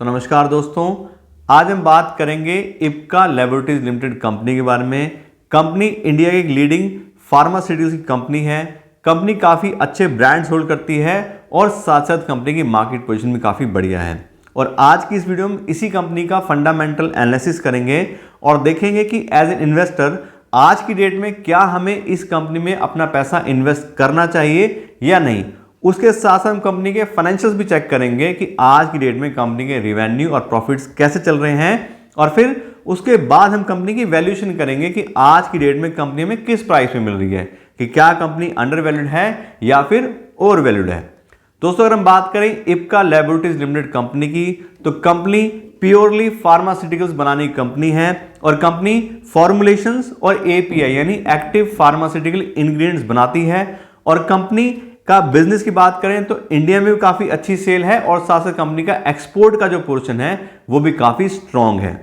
तो नमस्कार दोस्तों, आज हम बात करेंगे इप्का लैबोरेटरीज लिमिटेड कंपनी के बारे में। कंपनी इंडिया की एक लीडिंग फार्मास्यूटिकल्स की कंपनी है। कंपनी काफ़ी अच्छे ब्रांड्स होल्ड करती है और साथ साथ कंपनी की मार्केट पोजीशन भी काफ़ी बढ़िया है। और आज की इस वीडियो में इसी कंपनी का फंडामेंटल एनालिसिस करेंगे और देखेंगे कि एज एन इन्वेस्टर आज की डेट में क्या हमें इस कंपनी में अपना पैसा इन्वेस्ट करना चाहिए या नहीं। उसके साथ साथ हम कंपनी के फाइनेंशियल्स भी चेक करेंगे कि आज की डेट में कंपनी के रिवेन्यू और प्रॉफिट्स कैसे चल रहे हैं, और फिर उसके बाद हम कंपनी की वैल्यूएशन करेंगे कि आज की डेट में कंपनी में किस प्राइस में मिल रही है, कि क्या कंपनी अंडर वैल्यूड है या फिर ओवर वैल्यूड है। दोस्तों, अगर हम बात करें इप्का लैबोरेटरीज लिमिटेड कंपनी की, तो कंपनी प्योरली फार्मास्यूटिकल्स बनाने की कंपनी है और कंपनी फॉर्मुलेशंस और एपीआई यानी एक्टिव फार्मास्यूटिकल इंग्रेडिएंट्स बनाती है। और कंपनी का बिजनेस की बात करें तो इंडिया में भी काफी अच्छी सेल है और साथ साथ कंपनी का एक्सपोर्ट का जो पोर्शन है वो भी काफी स्ट्रांग है।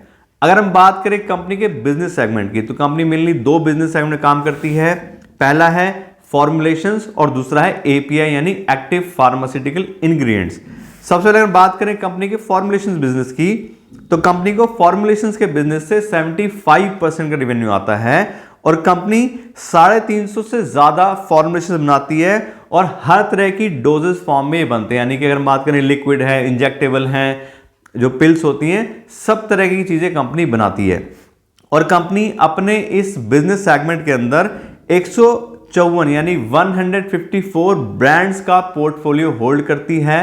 अगर हम बात करें कंपनी के बिजनेस सेगमेंट की, तो कंपनी मेनली दो बिजनेस सेगमेंट में काम करती है। पहला है फॉर्मुलेशंस और दूसरा है एपीआई यानी एक्टिव फार्मास्यूटिकल इंग्रेडिएंट्स। सबसे पहले अगर बात करें कंपनी के फॉर्मुलेशंस बिजनेस की, तो कंपनी को फॉर्मुलेशंस के बिजनेस से 75% का रेवेन्यू आता है और कंपनी 350 से ज्यादा फॉर्मुलेशन बनाती है और हर तरह की डोजेस फॉर्म में बनते हैं। यानी कि अगर बात करें लिक्विड है, इंजेक्टेबल हैं, जो पिल्स होती हैं, सब तरह की चीजें कंपनी बनाती है। और कंपनी अपने इस बिजनेस सेगमेंट के अंदर 154 यानी 154 ब्रांड्स का पोर्टफोलियो होल्ड करती है।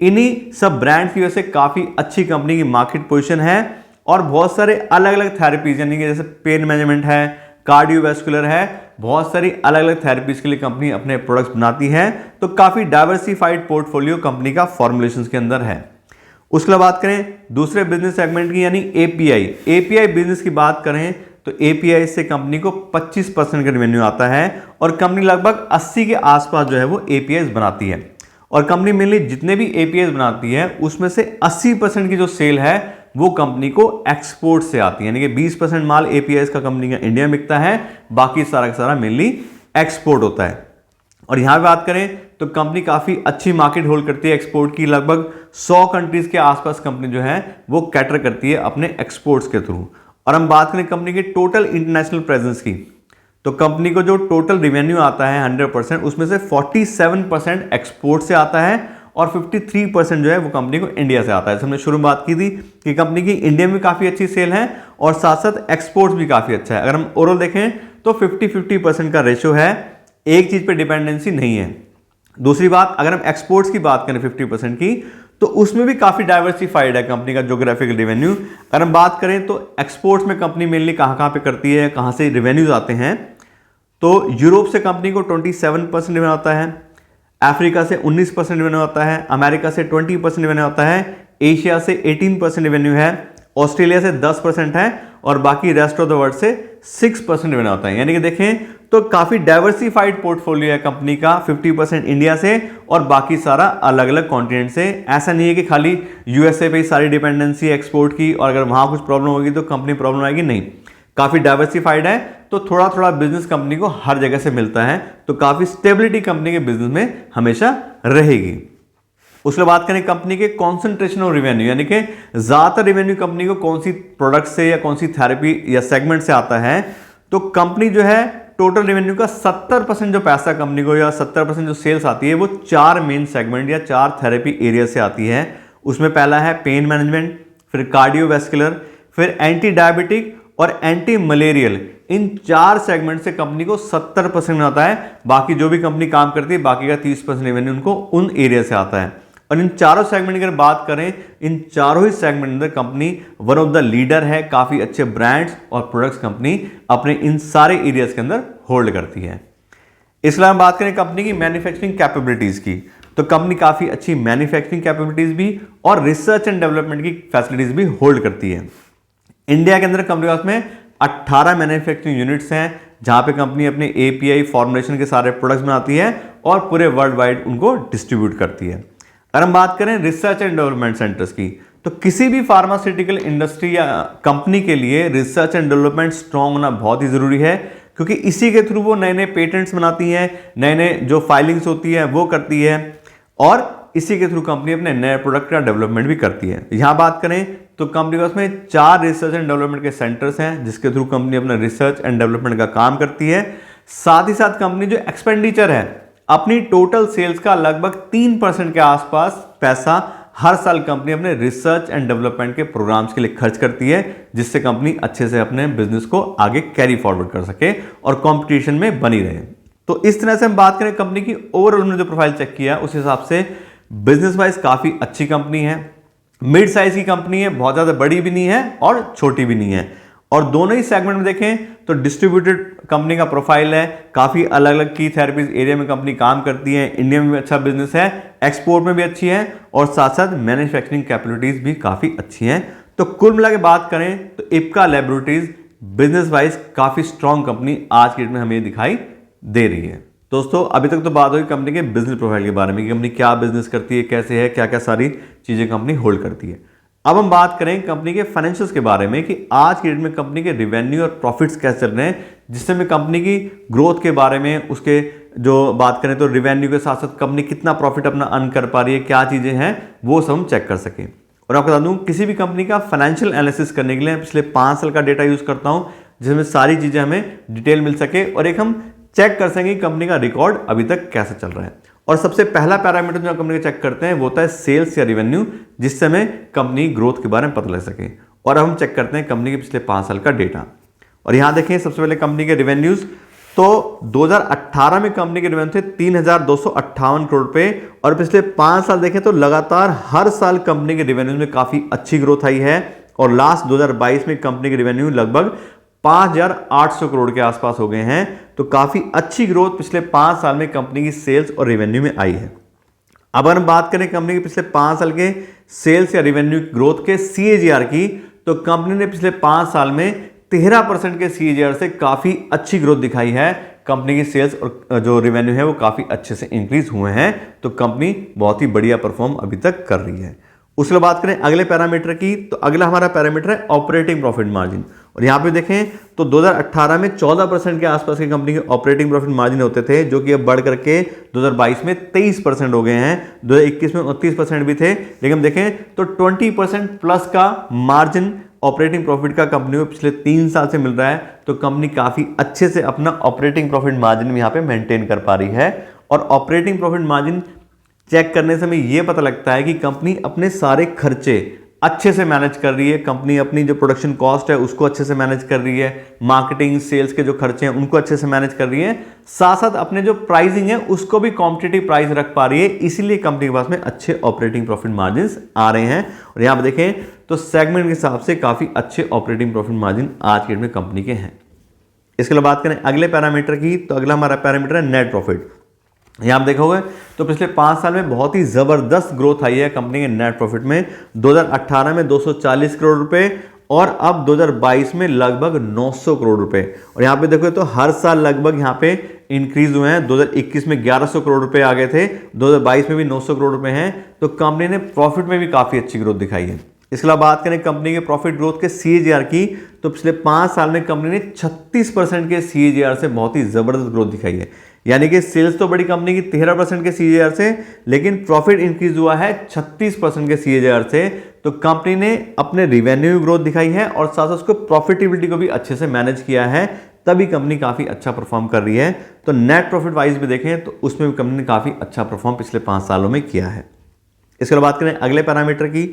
इन्हीं सब ब्रांड्स की वजह से काफी अच्छी कंपनी की मार्केट पोजीशन है और बहुत सारे अलग अलग थेरेपीज यानी कि जैसे पेन मैनेजमेंट है, कार्डियोवैस्कुलर है, बहुत सारी अलग अलग थेरेपीज के लिए कंपनी अपने प्रोडक्ट्स बनाती है। तो काफी डाइवर्सिफाइड पोर्टफोलियो कंपनी का फॉर्मुलेशंस के अंदर है। उसके बाद बात करें दूसरे बिजनेस सेगमेंट की यानी एपीआई बिजनेस की बात करें तो एपीआई से कंपनी को 25% का रेवेन्यू आता है और कंपनी लगभग 80 के आसपास जो है वो एपीआई बनाती है। और कंपनी मेनली जितने भी एपीआई बनाती है उसमें से 80% की जो सेल है वो कंपनी को एक्सपोर्ट से आती है। यानी कि 20% माल एपीआईज का कंपनी का इंडिया में बिकता है, बाकी सारा का सारा मेनली एक्सपोर्ट होता है। और यहां बात करें तो कंपनी काफी अच्छी मार्केट होल्ड करती है एक्सपोर्ट की। लगभग 100 कंट्रीज के आसपास कंपनी जो है वो कैटर करती है अपने एक्सपोर्ट्स के थ्रू। और हम बात करें कंपनी के टोटल इंटरनेशनल प्रेजेंस की, तो कंपनी को जो टोटल रेवेन्यू आता है 100%, उसमें से 47% एक्सपोर्ट से आता है और 53% जो है वो कंपनी को इंडिया से आता है। हमने शुरू में बात की थी कि कंपनी की इंडिया में काफी अच्छी सेल है और साथ साथ एक्सपोर्ट्स भी काफी अच्छा है। अगर हम ओवरऑल देखें तो 50-50% का रेशियो है, एक चीज पे डिपेंडेंसी नहीं है। दूसरी बात, अगर हम एक्सपोर्ट्स की बात करें 50% की, तो उसमें भी काफी डाइवर्सिफाइड है कंपनी का ज्योग्राफिकल रेवेन्यू। अगर हम बात करें तो एक्सपोर्ट्स में कंपनी मेनली कहां पे करती है, कहां से रेवेन्यूज आते हैं, तो यूरोप से कंपनी को 27% रेवेन्यू आता है, अफ्रीका से 19% रेवेन्यू आता है, अमेरिका से 20% रेवेन्यू आता है, एशिया से 18% रेवेन्यू है, ऑस्ट्रेलिया से 10% है और बाकी रेस्ट ऑफ द वर्ल्ड से 6% रेवेन्यू आता है। यानी कि देखें तो काफी डाइवर्सिफाइड पोर्टफोलियो है कंपनी का, 50% इंडिया से और बाकी सारा अलग अलग कॉन्टिनेंट से। ऐसा नहीं है कि खाली यूएसए पे ही सारी डिपेंडेंसी एक्सपोर्ट की और अगर वहां कुछ प्रॉब्लम होगी तो कंपनी प्रॉब्लम आएगी, नहीं। काफी डाइवर्सिफाइड है, तो थोड़ा थोड़ा बिजनेस कंपनी को हर जगह से मिलता है, तो काफी स्टेबिलिटी कंपनी के बिजनेस में हमेशा रहेगी। उसके बाद करें कंपनी के कॉन्सेंट्रेशन ऑफ रेवेन्यू, यानी कि ज्यादातर रेवेन्यू कंपनी को कौन सी प्रोडक्ट से या कौन सी थेरेपी या सेगमेंट से आता है, तो कंपनी जो है टोटल रेवेन्यू का 70% जो पैसा कंपनी को या 70% जो सेल्स आती है वो 4 मेन सेगमेंट या 4 थेरेपी एरिया से आती है। उसमें पहला है पेन मैनेजमेंट, फिर कार्डियोवैस्कुलर, फिर एंटी डायबिटिक और एंटी मलेरियल। इन 4 सेगमेंट से कंपनी को 70% आता है। बाकी जो भी कंपनी काम करती है बाकी का 30% रेवेन्यू उनको उन एरिया से आता है। और इन चारों सेगमेंट की अगर बात करें, इन चारों ही सेगमेंट अंदर company one of the leader है। काफी अच्छे ब्रांड्स और प्रोडक्ट्स कंपनी अपने इन सारे एरियाज के अंदर होल्ड करती है। इसके अलावा बात करें कंपनी की मैन्युफैक्चरिंग कैपेबिलिटीज की, तो कंपनी काफी अच्छी मैन्युफैक्चरिंग कैपेबिलिटीज भी और रिसर्च एंड डेवलपमेंट की फैसिलिटीज भी होल्ड करती है। इंडिया के अंदर कंपनी के पास में 18 मैन्युफैक्चरिंग यूनिट्स हैं जहां पे कंपनी अपने एपीआई फॉर्मुलेशन के सारे प्रोडक्ट्स बनाती है और पूरे वर्ल्ड वाइड उनको डिस्ट्रीब्यूट करती है। अगर हम बात करें रिसर्च एंड डेवलपमेंट सेंटर्स की, तो किसी भी फार्मास्यूटिकल इंडस्ट्री या कंपनी के लिए रिसर्च एंड डेवलपमेंट स्ट्रांग होना बहुत ही जरूरी है, क्योंकि इसी के थ्रू वो नए नए पेटेंट्स बनाती हैं, नए नए जो फाइलिंग्स होती है वो करती है और इसी के थ्रू कंपनी अपने नए प्रोडक्ट का डेवलपमेंट भी करती है। यहाँ बात करें तो कंपनी के पास में 4 रिसर्च एंड डेवलपमेंट के सेंटर्स हैं जिसके थ्रू कंपनी अपना रिसर्च एंड डेवलपमेंट का काम करती है। साथ ही साथ कंपनी जो एक्सपेंडिचर है अपनी टोटल सेल्स का लगभग 3% के आसपास पैसा हर साल कंपनी अपने रिसर्च एंड डेवलपमेंट के प्रोग्राम्स के लिए खर्च करती है, जिससे कंपनी अच्छे से अपने बिजनेस को आगे कैरी फॉरवर्ड कर सके और कंपटीशन में बनी रहे। तो इस तरह से हम बात करें कंपनी की ओवरऑल में जो प्रोफाइल चेक किया उस हिसाब से बिजनेस वाइज काफी अच्छी कंपनी है, मिड साइज की कंपनी है, बहुत ज्यादा बड़ी भी नहीं है और छोटी भी नहीं है। और दोनों ही सेगमेंट में देखें तो डिस्ट्रीब्यूटेड कंपनी का प्रोफाइल है, काफी अलग अलग की थेरेपीज एरिया में कंपनी काम करती है, इंडिया में भी अच्छा बिजनेस है, एक्सपोर्ट में भी अच्छी है और साथ साथ मैन्युफैक्चरिंग कैपेबिलिटीज भी काफी अच्छी हैं। तो कुल मिला के बात करें तो इप्का लैबोरेटरीज बिजनेस वाइज काफी स्ट्रॉन्ग कंपनी आज की डेट में हमें दिखाई दे रही है। दोस्तों अभी तक तो बात हुई कंपनी के बिजनेस प्रोफाइल के बारे में कि कंपनी क्या बिजनेस करती है, कैसे है, क्या क्या सारी चीजें कंपनी होल्ड करती है। अब हम बात करें कंपनी के फाइनेंशियल्स के बारे में कि आज की डेट में कंपनी के रेवेन्यू और प्रॉफिट्स कैसे चल रहे हैं, जिससे मैं कंपनी की ग्रोथ के बारे में उसके जो बात करें तो रेवेन्यू के साथ साथ कंपनी कितना प्रॉफिट अपना अर्न कर पा रही है, क्या चीजें हैं वो सब हम चेक कर सकें। और आपको बता दूं किसी भी कंपनी का फाइनेंशियल एनालिसिस करने के लिए पिछले 5 साल का डेटा यूज करता हूं जिसमें सारी चीजें हमें डिटेल मिल सके और एक हम चेक कर सकें कंपनी का रिकॉर्ड अभी तक कैसे चल रहा है। और सबसे पहला पैरामीटर जो कंपनी का चेक करते हैं वो होता है सेल्स या रेवेन्यू, जिससे हमें कंपनी ग्रोथ के बारे में पता लग सके। और अब हम चेक करते हैं कंपनी के पिछले 5 साल का डेटा। और यहां देखें सबसे पहले कंपनी के रेवेन्यूज, तो 2018 में कंपनी के रेवेन्यू थे 3,258 करोड़ रुपए और पिछले 5 साल देखें तो लगातार हर साल कंपनी के रेवेन्यू में काफी अच्छी ग्रोथ आई है और लास्ट 2022 में कंपनी के रेवेन्यू लगभग 5,800 करोड़ के आसपास हो गए हैं। तो काफी अच्छी ग्रोथ पिछले 5 साल में कंपनी की सेल्स और रेवेन्यू में आई है। अब अगर हम बात करें कंपनी के पिछले 5 साल के सेल्स या रेवेन्यू ग्रोथ के CAGR की, तो कंपनी ने पिछले 5 साल में 13% के CAGR से काफी अच्छी ग्रोथ दिखाई है। कंपनी की सेल्स और जो रेवेन्यू है वो काफी अच्छे से इंक्रीज हुए हैं। तो कंपनी बहुत ही बढ़िया परफॉर्म अभी तक कर रही है। उसके बाद बात करें अगले पैरामीटर की, तो अगला हमारा पैरामीटर है ऑपरेटिंग प्रॉफिट मार्जिन। और यहां पे देखें तो 2018 में 14% के आसपास की कंपनी के ऑपरेटिंग प्रॉफिट मार्जिन होते थे, जो कि अब बढ़ करके 2022 में 23% हो गए हैं। 2021 में 29% भी थे, लेकिन देखें तो 20% प्लस का मार्जिन ऑपरेटिंग प्रॉफिट का कंपनी को पिछले 3 साल से मिल रहा है। तो कंपनी काफी अच्छे से अपना ऑपरेटिंग प्रॉफिट मार्जिन यहाँ पे मेंटेन कर पा रही है। और ऑपरेटिंग प्रॉफिट मार्जिन चेक करने से हमें यह पता लगता है कि कंपनी अपने सारे खर्चे अच्छे से मैनेज कर रही है, कंपनी अपनी जो प्रोडक्शन कॉस्ट है उसको अच्छे से मैनेज कर रही है, मार्केटिंग सेल्स के जो खर्चे हैं उनको अच्छे से मैनेज कर रही है, साथ साथ अपने जो प्राइसिंग है उसको भी कॉम्पिटिटिव प्राइस रख पा रही है। इसीलिए कंपनी के पास में अच्छे ऑपरेटिंग प्रॉफिट मार्जिन आ रहे हैं। और यहां पर देखें तो सेगमेंट के हिसाब से काफी अच्छे ऑपरेटिंग प्रॉफिट मार्जिन आज के डेट में कंपनी के हैं। इसके लिए बात करें अगले पैरामीटर की, तो अगला हमारा पैरामीटर है नेट प्रॉफिट। यहां आप देखोगे तो पिछले 5 साल में बहुत ही जबरदस्त ग्रोथ आई है कंपनी के नेट प्रॉफिट में। 2018 में 240 करोड़ रुपए और अब 2022 में लगभग 900 करोड़ रुपए। और यहां पे देखो तो हर साल लगभग यहां पे इंक्रीज हुए हैं। 2021 में 1100 करोड़ रुपए आ गए थे, 2022 में भी 900 करोड़ रुपए हैं। तो कंपनी ने प्रॉफिट में भी काफी अच्छी ग्रोथ दिखाई है। इसके अलावा बात करें कंपनी के प्रॉफिट ग्रोथ के CAGR की, तो पिछले 5 साल में कंपनी ने 36% के CAGR से बहुत ही जबरदस्त ग्रोथ दिखाई है। यानी कि सेल्स तो बड़ी कंपनी की 13% के CAGR से, लेकिन प्रॉफिट इंक्रीज हुआ है 36% के CAGR से। तो कंपनी ने अपने रेवेन्यू ग्रोथ दिखाई है और साथ साथ उसको प्रॉफिटेबिलिटी को भी अच्छे से मैनेज किया है, तभी कंपनी काफी अच्छा परफॉर्म कर रही है। तो नेट प्रॉफिट वाइज भी देखें तो उसमें भी कंपनी ने काफी अच्छा परफॉर्म पिछले 5 सालों में किया है। इसके बाद बात करें अगले पैरामीटर की,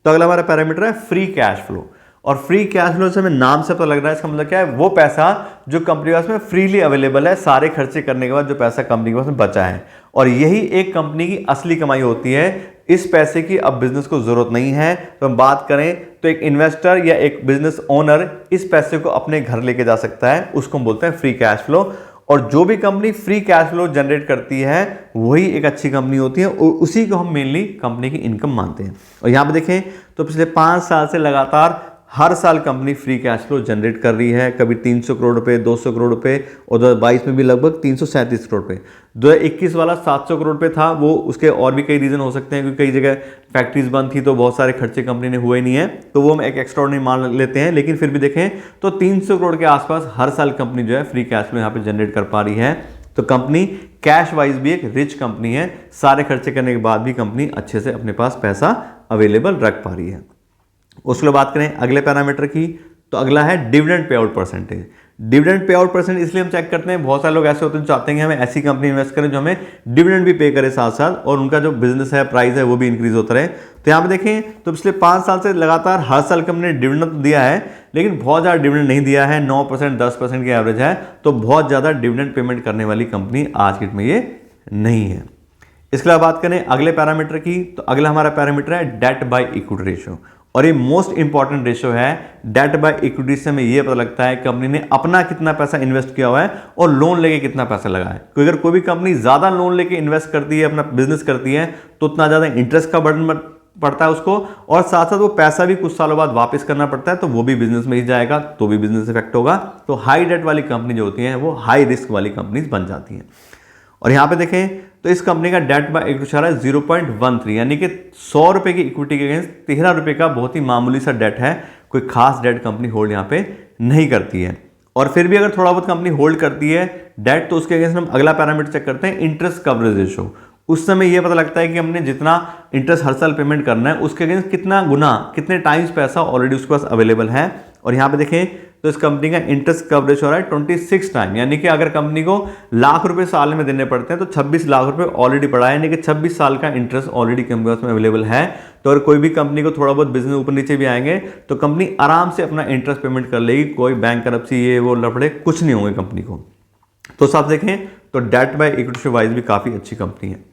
तो अगला हमारा पैरामीटर है फ्री कैश फ्लो। और फ्री कैश फ्लो से हमें नाम से पता लग रहा है, इसका मतलब क्या है, वो पैसा जो कंपनी के पास में फ्रीली अवेलेबल है, सारे खर्चे करने के बाद जो पैसा कंपनी के पास में बचा है। और यही एक कंपनी की असली कमाई होती है। इस पैसे की अब बिजनेस को जरूरत नहीं है। तो हम बात करें तो एक इन्वेस्टर या एक बिजनेस ओनर इस पैसे को अपने घर लेके जा सकता है, उसको हम बोलते हैं फ्री कैश फ्लो। और जो भी company free cash flow generate करती है वही एक अच्छी कंपनी होती है और उसी को हम मेनली कंपनी की इनकम मानते हैं। और यहाँ पे देखें तो पिछले 5 साल से लगातार हर साल company free cash flow generate कर रही है, कभी 300 करोड़ रुपए, 200 करोड़ रुपए और 2022 में भी लगभग 337 करोड़ रुपए। 2021 वाला 700 करोड़ रुपए था, वो उसके और भी कई रीजन हो सकते हैं, क्योंकि कई जगह फैक्ट्रीज बंद थी तो बहुत सारे खर्चे कंपनी ने हुए नहीं है, तो वो हम एक एक्स्ट्राऑर्डिनरी मान लेते हैं। लेकिन फिर भी देखें तो 300 करोड़ के आसपास हर साल कंपनी जो है फ्री कैश फ्लो यहाँ पे जनरेट कर पा रही है। तो कंपनी कैश वाइज भी एक रिच कंपनी है, सारे खर्चे करने के बाद भी कंपनी अच्छे से अपने पास पैसा अवेलेबल रख पा रही है। उसके बाद बात करें अगले पैरामीटर की, तो अगला है dividend pay out percentage. Dividend pay out percent इसलिए हम चेक करते हैं, बहुत सारे लोग ऐसे होते हैं चाहते हैं कि हमें ऐसी कंपनी इन्वेस्ट करें जो हमें डिविडेंड भी पे करे साथ साथ, और उनका जो बिजनेस है प्राइस है वो भी इंक्रीज होता रहे। तो यहाँ पे देखें तो पिछले 5 साल से लगातार हर साल कंपनी ने डिविडेंड तो दिया है, लेकिन बहुत ज़्यादा डिविडेंड नहीं दिया है, 9% 10% की एवरेज है। तो बहुत ज़्यादा डिविडेंड पेमेंट करने वाली कंपनी आज की डेट में ये नहीं है। इसके अलावा बात करें अगले पैरामीटर की, तो अगला हमारा पैरामीटर है डेट बाय इक्विटी रेशियो, और ये मोस्ट इंपॉर्टेंट रेशियो है। डेट बाय इक्विटी से हमें ये पता लगता है कंपनी ने अपना कितना पैसा इन्वेस्ट किया हुआ है और लोन लेके कितना पैसा लगा है। क्योंकि अगर कोई भी कंपनी ज्यादा लोन लेके इन्वेस्ट करती है, अपना बिजनेस करती है, तो उतना ज्यादा इंटरेस्ट का बर्डन पड़ता है उसको, और साथ साथ वो पैसा भी कुछ सालों बाद वापस करना पड़ता है, तो वो भी बिजनेस में ही जाएगा, तो भी बिजनेस इफेक्ट होगा। तो हाई डेट वाली कंपनी जो होती है वो हाई रिस्क वाली कंपनीज बन जाती हैं। और यहां पे देखें तो इस कंपनी का डेट बाय इक्विटी है 0.13, यानी कि 100 रुपए की इक्विटी के अगेंस्ट 13 रुपए का बहुत ही मामूली सा डेट है। कोई खास डेट कंपनी होल्ड यहां पे नहीं करती है। और फिर भी अगर थोड़ा बहुत कंपनी होल्ड करती है डेट, तो उसके अगेंस्ट हम अगला पैरामीटर चेक करते हैं इंटरेस्ट कवरेज रेशियो। उस समय यह पता लगता है कि हमने जितना इंटरेस्ट हर साल पेमेंट करना है उसके अगेंस्ट कितना गुना, कितने टाइम्स पैसा ऑलरेडी उसके पास अवेलेबल है। और यहां पे देखें तो इस कंपनी का इंटरेस्ट कवरेज हो रहा है 26 टाइम, यानी कि अगर कंपनी को लाख रुपए साल में देने पड़ते हैं तो 26 लाख रुपए ऑलरेडी पड़ा है, यानी कि 26 साल का इंटरेस्ट ऑलरेडी कंपनी में अवेलेबल है। तो अगर कोई भी कंपनी को थोड़ा बहुत बिजनेस ऊपर नीचे भी आएंगे तो कंपनी आराम से अपना इंटरेस्ट पेमेंट कर लेगी, कोई बैंक करप्सी ये वो लफड़े कुछ नहीं होंगे कंपनी को। तो सब देखें तो डेट बाय इक्विटी वाइज भी काफी अच्छी कंपनी है।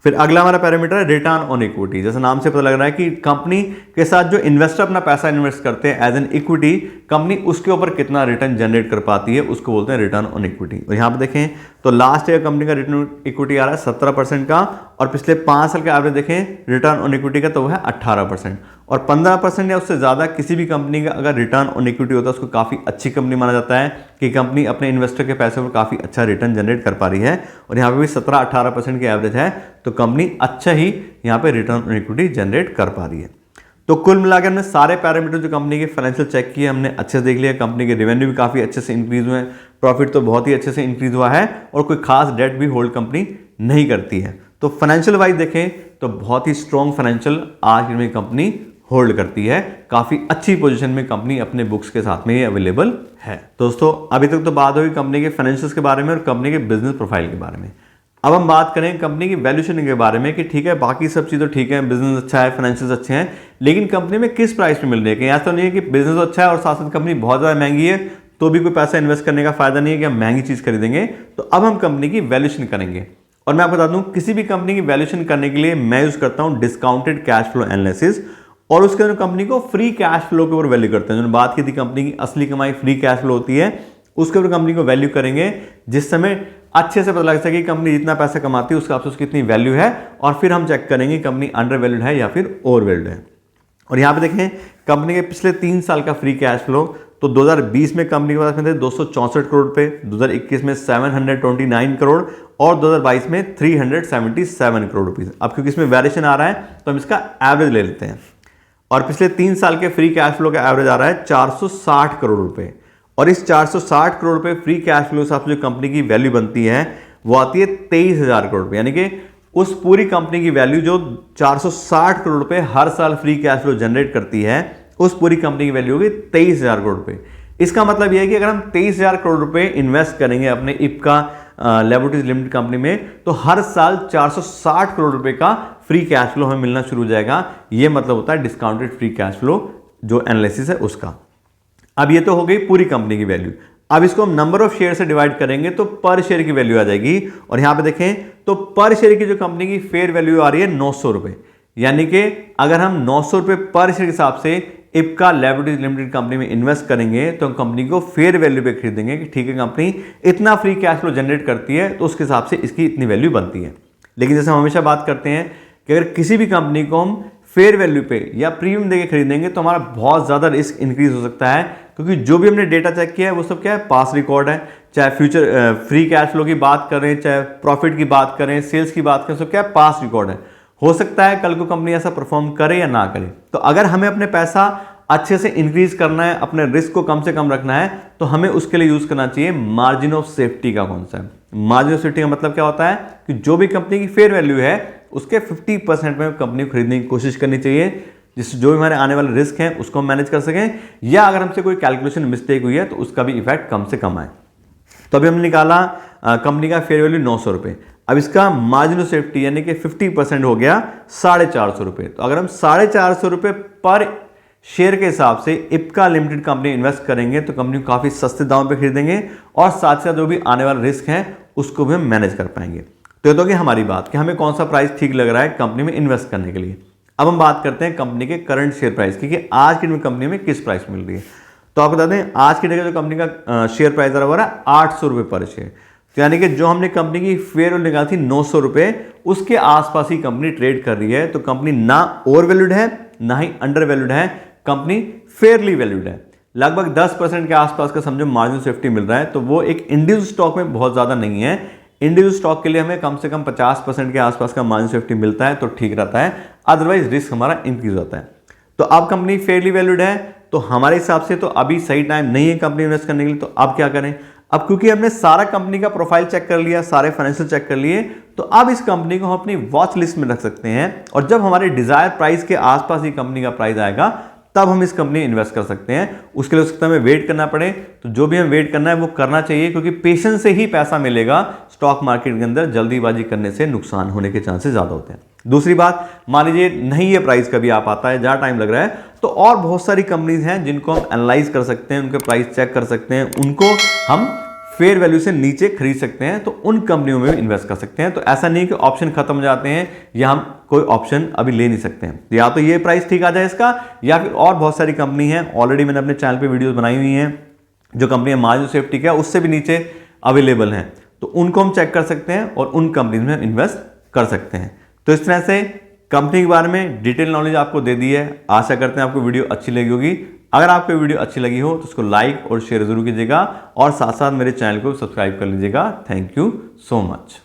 फिर अगला हमारा पैरामीटर है रिटर्न ऑन इक्विटी। जैसे नाम से पता लग रहा है कि कंपनी के साथ जो इन्वेस्टर अपना पैसा इन्वेस्ट करते हैं एज एन इक्विटी, कंपनी उसके ऊपर कितना रिटर्न जनरेट कर पाती है, उसको बोलते हैं रिटर्न ऑन इक्विटी। और यहाँ पे देखें तो लास्ट ईयर कंपनी का रिटर्न इक्विटी आ रहा है 17% का, और पिछले 5 साल का एवरेज देखें रिटर्न ऑन इक्विटी का तो वो है 18%। और 15% या उससे ज़्यादा किसी भी कंपनी का अगर रिटर्न ऑन इक्विटी होता है उसको काफ़ी अच्छी कंपनी माना जाता है कि कंपनी अपने इन्वेस्टर के पैसे पर काफ़ी अच्छा रिटर्न जनरेट कर पा रही है। और यहाँ पे भी 17-18% की एवरेज है, तो कंपनी अच्छा ही यहाँ पे रिटर्न ऑन इक्विटी जनरेट कर पा रही है। तो कुल मिलाकर हमने सारे पैरामीटर जो कंपनी के फाइनेंशियल चेक किए, हमने अच्छे से देख लिया। कंपनी के रेवेन्यू भी काफ़ी अच्छे से इंक्रीज हुए हैं, प्रॉफिट तो बहुत ही अच्छे से इंक्रीज हुआ है, और कोई खास डेट भी होल्ड कंपनी नहीं करती है। तो फाइनेंशियल वाइज देखें तो बहुत ही स्ट्रॉन्ग फाइनेंशियल आज में कंपनी होल्ड करती है, काफी अच्छी पोजीशन में कंपनी अपने बुक्स के साथ में ये अवेलेबल है। दोस्तों अभी तक तो बात हुई कंपनी के फाइनेंशियल्स के बारे में और कंपनी के बिजनेस प्रोफाइल के बारे में। अब हम बात करें कंपनी की वैल्यूएशन के बारे में कि ठीक है बाकी सब चीज़ तो ठीक है, बिजनेस अच्छा है, फाइनेंशियल्स अच्छे हैं, लेकिन कंपनी में किस प्राइस में मिल रही है। ऐसा तो नहीं है कि बिजनेस तो अच्छा है और साथ साथ कंपनी बहुत ज़्यादा महंगी है तो भी कोई पैसा इन्वेस्ट करने का फायदा नहीं है कि हम महंगी चीज़ खरीदेंगे। तो अब हम कंपनी की वैल्यूएशन करेंगे, और मैं आपको बता दूं किसी भी कंपनी की वैल्यूएशन करने के लिए मैं यूज करता हूं डिस्काउंटेड कैश फ्लो एनालिसिस, और उसके अंदर कंपनी को फ्री कैश फ्लो के ऊपर वैल्यू करते हैं। जो बात की थी कंपनी की असली कमाई फ्री कैश फ्लो होती है, उसके ऊपर कंपनी को वैल्यू करेंगे जिस समय अच्छे से पता लग सके कि कंपनी जितना पैसा कमाती है उसका आपसे उसकी कितनी वैल्यू है, और फिर हम चेक करेंगे कंपनी अंडर वैल्यूड है या फिर ओवर वैल्यूड है। और यहाँ पे देखें कंपनी के पिछले 3 साल का फ्री कैश फ्लो, तो 2020 में कंपनी के पास में थे 264 करोड़ रुपए, 2021 में 729 करोड़, और 2022 में 377 करोड़ रुपीज। अब क्योंकि इसमें वेरिएशन आ रहा है तो हम इसका एवरेज ले लेते हैं, और पिछले 3 साल के फ्री कैश फ्लो का एवरेज आ रहा है 460 करोड़ रुपए। और इस 460 करोड़ रुपए फ्री कैश फ्लो से जो कंपनी की वैल्यू बनती है वो आती है 23,000 करोड़ रुपए, यानी कि उस पूरी कंपनी की वैल्यू जो 460 करोड़ रुपए हर साल फ्री कैश फ्लो जनरेट करती है, उस पूरी कंपनी की वैल्यू होगी 23,000 करोड़ रुपए। इसका मतलब यह है कि अगर हम 23,000 करोड़ रुपए इन्वेस्ट करेंगे अपने इप्का लैबोरेटरीज लिमिटेड कंपनी में, तो हर साल 460 करोड़ रुपए का फ्री कैश फ्लो हमें मिलना शुरू हो जाएगा। यह मतलब होता है डिस्काउंटेड फ्री कैश फ्लो जो एनालिसिस है उसका। अब ये तो हो गई पूरी कंपनी की वैल्यू। अब इसको हम नंबर ऑफ शेयर से डिवाइड करेंगे तो पर शेयर की वैल्यू आ जाएगी, और यहां पे देखें तो पर शेयर की जो कंपनी की फेयर वैल्यू आ रही है 900 रुपए, यानी कि अगर हम 900 रुपए पर शेयर के हिसाब से इप्का लैबोरेटरीज लिमिटेड कंपनी में इन्वेस्ट करेंगे तो हम कंपनी को फेयर वैल्यू पे खरीदेंगे कि ठीक है कंपनी इतना फ्री कैश फ्लो जनरेट करती है तो उसके हिसाब से इसकी इतनी वैल्यू बनती है। लेकिन जैसे हम हमेशा बात करते हैं कि अगर किसी भी कंपनी को हम फेयर वैल्यू पे या प्रीमियम देके खरीदेंगे तो हमारा बहुत ज़्यादा रिस्क इंक्रीज हो सकता है, क्योंकि जो भी हमने डेटा चेक किया है वो सब क्या है, पास रिकॉर्ड है। चाहे फ्यूचर फ्री कैश फ्लो की बात करें, चाहे प्रॉफिट की बात करें, सेल्स की बात करें, सब क्या है, पास रिकॉर्ड है। हो सकता है कल को कंपनी ऐसा परफॉर्म करे या ना करे। तो अगर हमें अपने पैसा अच्छे से इंक्रीज करना है, अपने रिस्क को कम से कम रखना है, तो हमें उसके लिए यूज करना चाहिए मार्जिन ऑफ सेफ्टी का कॉन्सेप्ट। मार्जिन ऑफ सेफ्टी का मतलब क्या होता है कि जो भी कंपनी की फेयर वैल्यू है उसके 50% में कंपनी को खरीदने की कोशिश करनी चाहिए, जिससे जो भी हमारे आने वाले रिस्क हैं उसको हम मैनेज कर सकें, या अगर हमसे कोई कैलकुलेशन मिस्टेक हुई है तो उसका भी इफेक्ट कम से कम आए। तो अभी हमने निकाला कंपनी का फेयर वैल्यू 900 रुपये। अब इसका मार्जिन ऑफ सेफ्टी यानी कि 50% हो गया 450 रुपये। तो अगर हम 450 रुपये पर शेयर के हिसाब से इप्का लिमिटेड कंपनी इन्वेस्ट करेंगे तो कंपनी को काफ़ी सस्ते दाम पे खरीदेंगे और साथ साथ जो भी आने वाले रिस्क हैं उसको भी हम मैनेज कर पाएंगे। तो ये तो कि हमारी बात कि हमें कौन सा प्राइस ठीक लग रहा है कंपनी में इन्वेस्ट करने के लिए। अब हम बात करते हैं कंपनी के करंट शेयर प्राइस की कि आज की कंपनी में किस प्राइस मिल रही है। तो आप बता दें आज की डेट जो कंपनी का शेयर प्राइस हो रहा है 800 रुपये पर शेयर। तो यानी कि जो हमने कंपनी की फेयर वैल्यू निकाली थी 900 रुपये, उसके आसपास ही कंपनी ट्रेड कर रही है। तो कंपनी ना ओवर वैल्यूड है ना ही अंडर वैल्यूड है, कंपनी फेयरली वैल्यूड है। लगभग 10% के आसपास का समझो मार्जिन सेफ्टी मिल रहा है। तो वो एक इंडिविजुअल स्टॉक में बहुत ज़्यादा नहीं है। इंडिविजुअल स्टॉक के लिए हमें कम से कम 50% के आसपास का मार्जिन सेफ्टी मिलता है तो ठीक रहता है, अदरवाइज रिस्क हमारा इंक्रीज होता है। तो अब कंपनी फेयरली वैल्यूड है तो हमारे हिसाब से तो अभी सही टाइम नहीं है कंपनी इन्वेस्ट करने के लिए। तो अब क्या करें? अब क्योंकि हमने सारा कंपनी का प्रोफाइल चेक कर लिया, सारे फाइनेंशियल चेक कर लिए, तो अब इस कंपनी को हम अपनी वॉच लिस्ट में रख सकते हैं और जब हमारे डिजायर प्राइस के आसपास ही कंपनी का प्राइस आएगा तब हम इस कंपनी इन्वेस्ट कर सकते हैं। उसके लिए हो सकता है हमें वेट करना पड़े, तो जो भी हमें वेट करना है वो करना चाहिए, क्योंकि पेशेंस से ही पैसा मिलेगा। स्टॉक मार्केट के अंदर जल्दीबाजी करने से नुकसान होने के चांसेस ज्यादा होते हैं। दूसरी बात, मान लीजिए नहीं ये प्राइस कभी आ पाता है, जहां टाइम लग रहा है, तो और बहुत सारी कंपनीज हैं जिनको हम एनालाइज कर सकते हैं, उनके प्राइस चेक कर सकते हैं, उनको हम फेयर वैल्यू से नीचे खरीद सकते हैं, तो उन कंपनियों में भी इन्वेस्ट कर सकते हैं। तो ऐसा नहीं कि ऑप्शन खत्म हो जाते हैं या हम कोई ऑप्शन अभी ले नहीं सकते हैं। या तो ये प्राइस ठीक आ जाए इसका, या फिर और बहुत सारी कंपनी है, ऑलरेडी मैंने अपने चैनल पे वीडियोस बनाई हुई हैं जो कंपनी मार्जिन सेफ्टी का उससे भी नीचे अवेलेबल हैं, तो उनको हम चेक कर सकते हैं और उन कंपनीज में इन्वेस्ट कर सकते हैं। तो इस तरह से कंपनी के बारे में डिटेल नॉलेज आपको दे दी है। आशा करते हैं आपको वीडियो अच्छी लगी होगी। अगर आपको वीडियो अच्छी लगी हो तो उसको लाइक और शेयर जरूर कीजिएगा और साथ साथ मेरे चैनल को सब्सक्राइब कर लीजिएगा। Thank you so much.